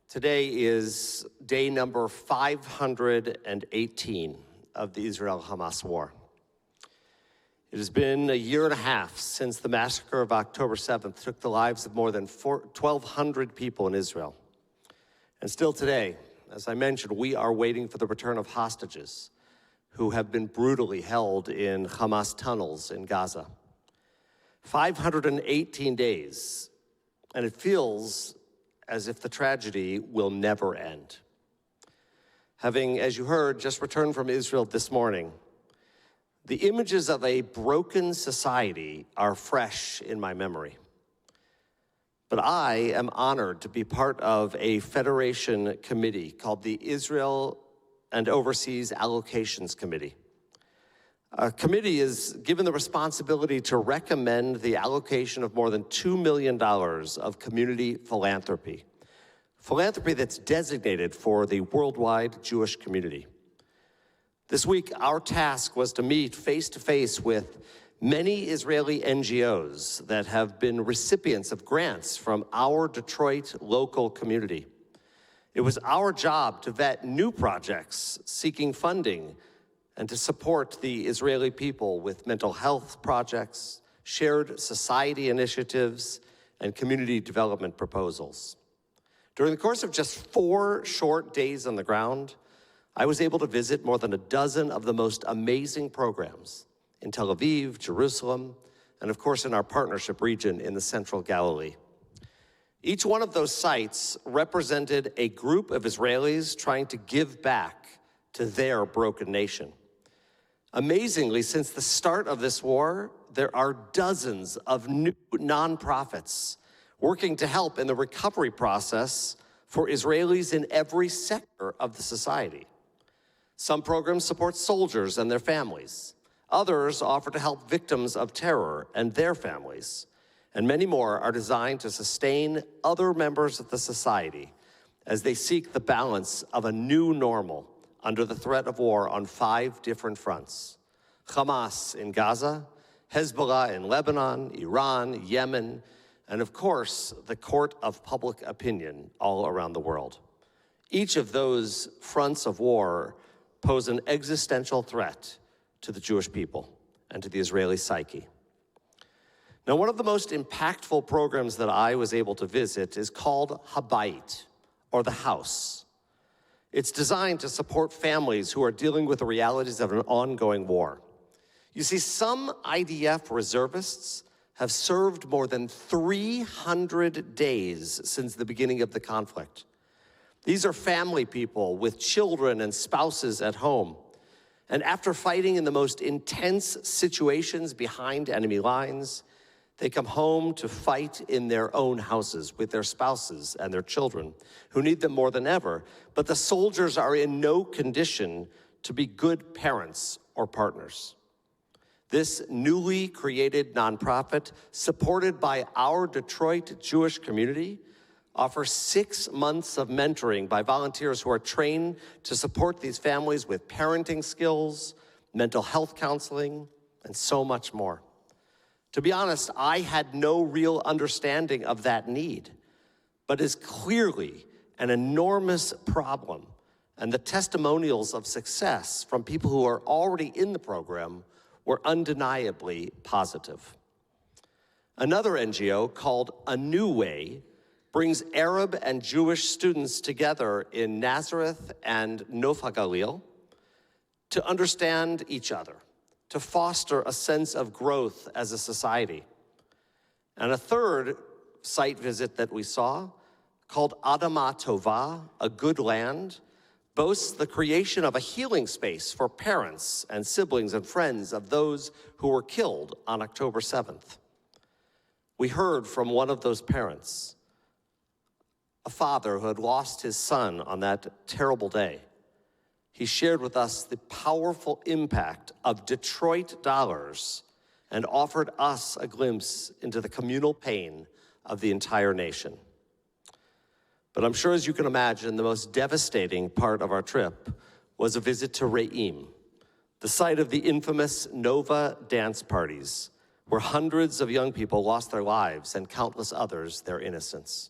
Today is day number 518 of the Israel-Hamas war. It has been a year and a half since the massacre of October 7th took the lives of more than 1,200 people in Israel. And still today, as I mentioned, we are waiting for the return of hostages who have been brutally held in Hamas tunnels in Gaza. 518 days, and it feels as if the tragedy will never end. Having, as you heard, just returned from Israel this morning, the images of a broken society are fresh in my memory. But I am honored to be part of a federation committee called the Israel Overseas Allocation Committee. A committee is given the responsibility to recommend the allocation of more than $2 million of community philanthropy. Philanthropy that's designated for the worldwide Jewish community. This week, our task was to meet face-to-face with many Israeli NGOs that have been recipients of grants from our Detroit local community. It was our job to vet new projects seeking funding and to support the Israeli people with mental health projects, shared society initiatives, and community development proposals. During the course of just 4 short days on the ground, I was able to visit more than a dozen of the most amazing programs in Tel Aviv, Jerusalem, and of course in our partnership region in the Central Galilee. Each one of those sites represented a group of Israelis trying to give back to their broken nation. Amazingly, since the start of this war, there are dozens of new nonprofits working to help in the recovery process for Israelis in every sector of the society. Some programs support soldiers and their families. Others offer to help victims of terror and their families. And many more are designed to sustain other members of the society as they seek the balance of a new normal under the threat of war on 5 different fronts: Hamas in Gaza, Hezbollah in Lebanon, Iran, Yemen, and of course, the court of public opinion all around the world. Each of those fronts of war pose an existential threat to the Jewish people and to the Israeli psyche. Now, one of the most impactful programs that I was able to visit is called Habayit, or the House. It's designed to support families who are dealing with the realities of an ongoing war. You see, some IDF reservists have served more than 300 days since the beginning of the conflict. These are family people with children and spouses at home. And after fighting in the most intense situations behind enemy lines, they come home to fight in their own houses with their spouses and their children, who need them more than ever. But the soldiers are in no condition to be good parents or partners. This newly created nonprofit, supported by our Detroit Jewish community, offers 6 months of mentoring by volunteers who are trained to support these families with parenting skills, mental health counseling, and so much more. To be honest, I had no real understanding of that need, but is clearly an enormous problem, and the testimonials of success from people who are already in the program were undeniably positive. Another NGO called A New Way brings Arab and Jewish students together in Nazareth and Nof HaGalil to understand each other, to foster a sense of growth as a society. And a third site visit that we saw, called Adama Tova, a good land, boasts the creation of a healing space for parents and siblings and friends of those who were killed on October 7th. We heard from one of those parents, a father who had lost his son on that terrible day. He shared with us the powerful impact of Detroit dollars and offered us a glimpse into the communal pain of the entire nation. But I'm sure, as you can imagine, the most devastating part of our trip was a visit to Re'im, the site of the infamous Nova dance parties, where hundreds of young people lost their lives and countless others their innocence.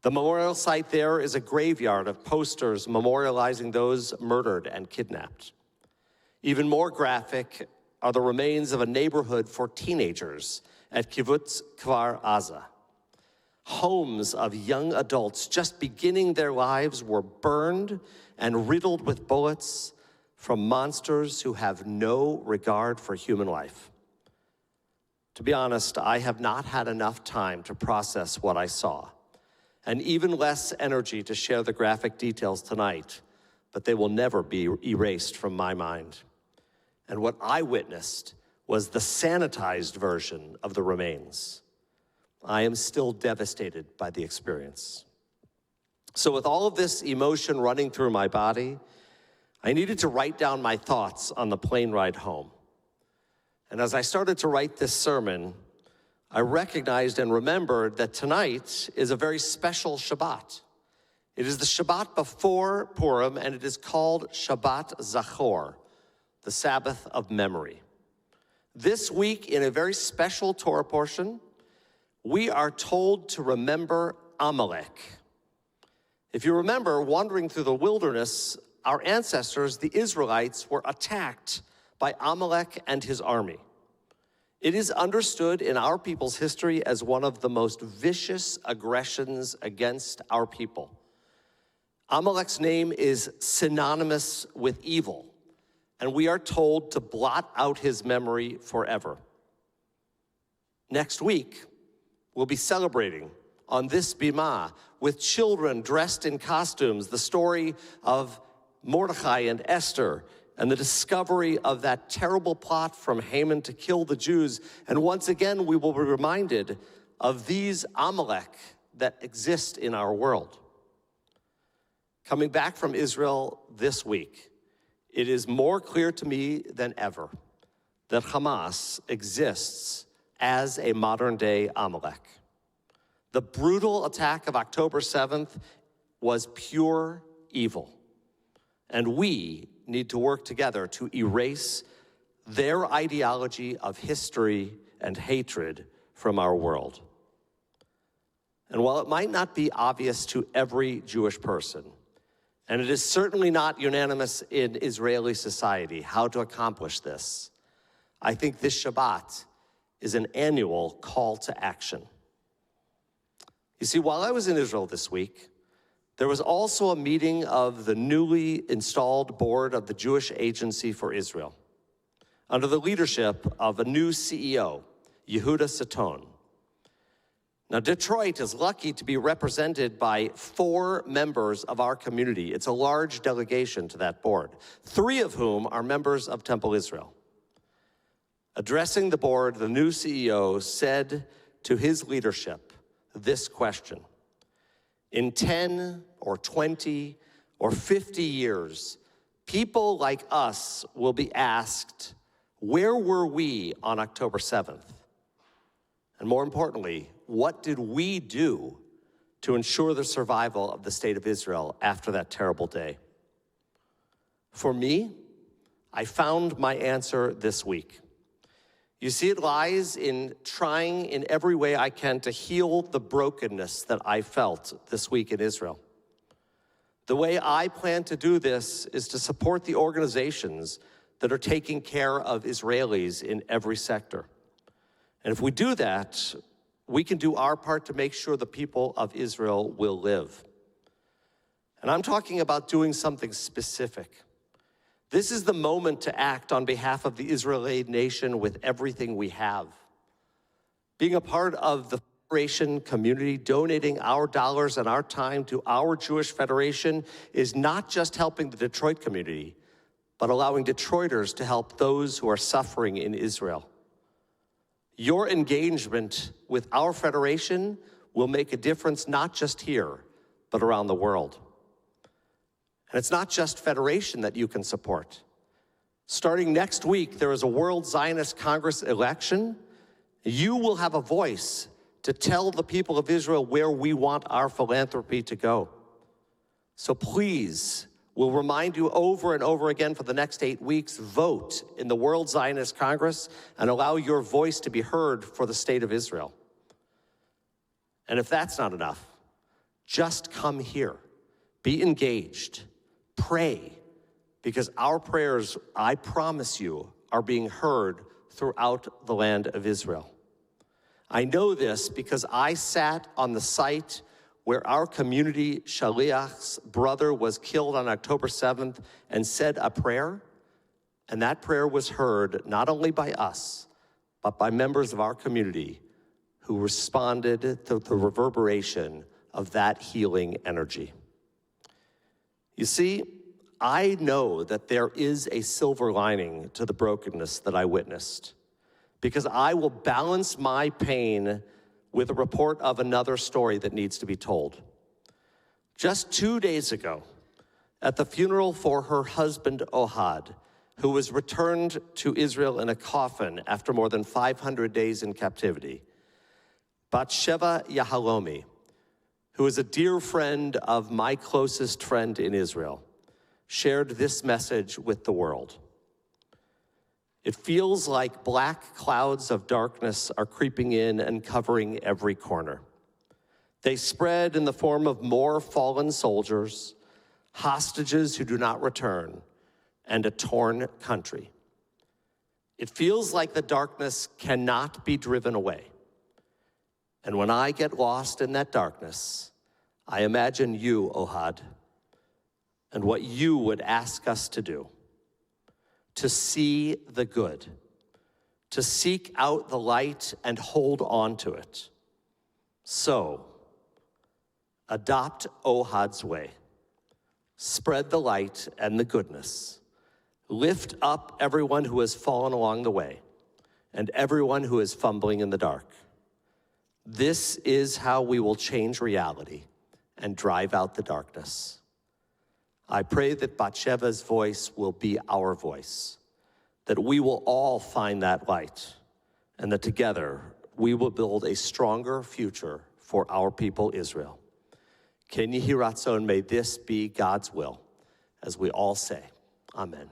The memorial site there is a graveyard of posters memorializing those murdered and kidnapped. Even more graphic are the remains of a neighborhood for teenagers at Kibbutz Kfar Aza. Homes of young adults just beginning their lives were burned and riddled with bullets from monsters who have no regard for human life. To be honest, I have not had enough time to process what I saw, and even less energy to share the graphic details tonight, but they will never be erased from my mind. And what I witnessed was the sanitized version of the remains. I am still devastated by the experience. So with all of this emotion running through my body, I needed to write down my thoughts on the plane ride home. And as I started to write this sermon, I recognized and remembered that tonight is a very special Shabbat. It is the Shabbat before Purim, and it is called Shabbat Zahor, the Sabbath of memory. This week, in a very special Torah portion, we are told to remember Amalek. If you remember, wandering through the wilderness, our ancestors, the Israelites, were attacked by Amalek and his army. It is understood in our people's history as one of the most vicious aggressions against our people. Amalek's name is synonymous with evil, and we are told to blot out his memory forever. Next week, we'll be celebrating on this bima with children dressed in costumes the story of Mordechai and Esther and the discovery of that terrible plot from Haman to kill the Jews. And once again, we will be reminded of these Amalek that exist in our world. Coming back from Israel this week, it is more clear to me than ever that Hamas exists as a modern-day Amalek. The brutal attack of October 7th was pure evil, and we need to work together to erase their ideology of history and hatred from our world. And while it might not be obvious to every Jewish person, and it is certainly not unanimous in Israeli society how to accomplish this, I think this Shabbat is an annual call to action. You see, while I was in Israel this week, there was also a meeting of the newly installed board of the Jewish Agency for Israel, under the leadership of a new CEO, Yehuda Saton. Now, Detroit is lucky to be represented by 4 members of our community. It's a large delegation to that board, 3 of whom are members of Temple Israel. Addressing the board, the new CEO said to his leadership this question: in 10 or 20 or 50 years, people like us will be asked, where were we on October 7th? And more importantly, what did we do to ensure the survival of the state of Israel after that terrible day? For me, I found my answer this week. You see, it lies in trying in every way I can to heal the brokenness that I felt this week in Israel. The way I plan to do this is to support the organizations that are taking care of Israelis in every sector. And if we do that, we can do our part to make sure the people of Israel will live. And I'm talking about doing something specific. This is the moment to act on behalf of the Israeli nation with everything we have. Being a part of the Federation community, donating our dollars and our time to our Jewish Federation is not just helping the Detroit community, but allowing Detroiters to help those who are suffering in Israel. Your engagement with our Federation will make a difference not just here, but around the world. And it's not just Federation that you can support. Starting next week, there is a World Zionist Congress election. You will have a voice to tell the people of Israel where we want our philanthropy to go. So please, we'll remind you over and over again for the next 8 weeks, vote in the World Zionist Congress and allow your voice to be heard for the state of Israel. And if that's not enough, Just come here. Be engaged. Pray. Because our prayers, I promise you, are being heard throughout the land of Israel. I know this because I sat on the site where our community shaliach's brother was killed on October 7th and said a prayer, and that prayer was heard not only by us, but by members of our community who responded to the reverberation of that healing energy. You see, I know that there is a silver lining to the brokenness that I witnessed, because I will balance my pain with a report of another story that needs to be told. Just 2 days ago, at the funeral for her husband, Ohad, who was returned to Israel in a coffin after more than 500 days in captivity, Batsheva Yahalomi, who is a dear friend of my closest friend in Israel, shared this message with the world. It feels like black clouds of darkness are creeping in and covering every corner. They spread in the form of more fallen soldiers, hostages who do not return, and a torn country. It feels like the darkness cannot be driven away. And when I get lost in that darkness, I imagine you, Ohad, and what you would ask us to do. To see the good, to seek out the light and hold on to it. So, adopt Ohad's way. Spread the light and the goodness. Lift up everyone who has fallen along the way and everyone who is fumbling in the dark. This is how we will change reality and drive out the darkness. I pray that Batsheva's voice will be our voice, that we will all find that light, and that together we will build a stronger future for our people Israel. Ken Yehi Ratzon, may this be God's will, as we all say, Amen.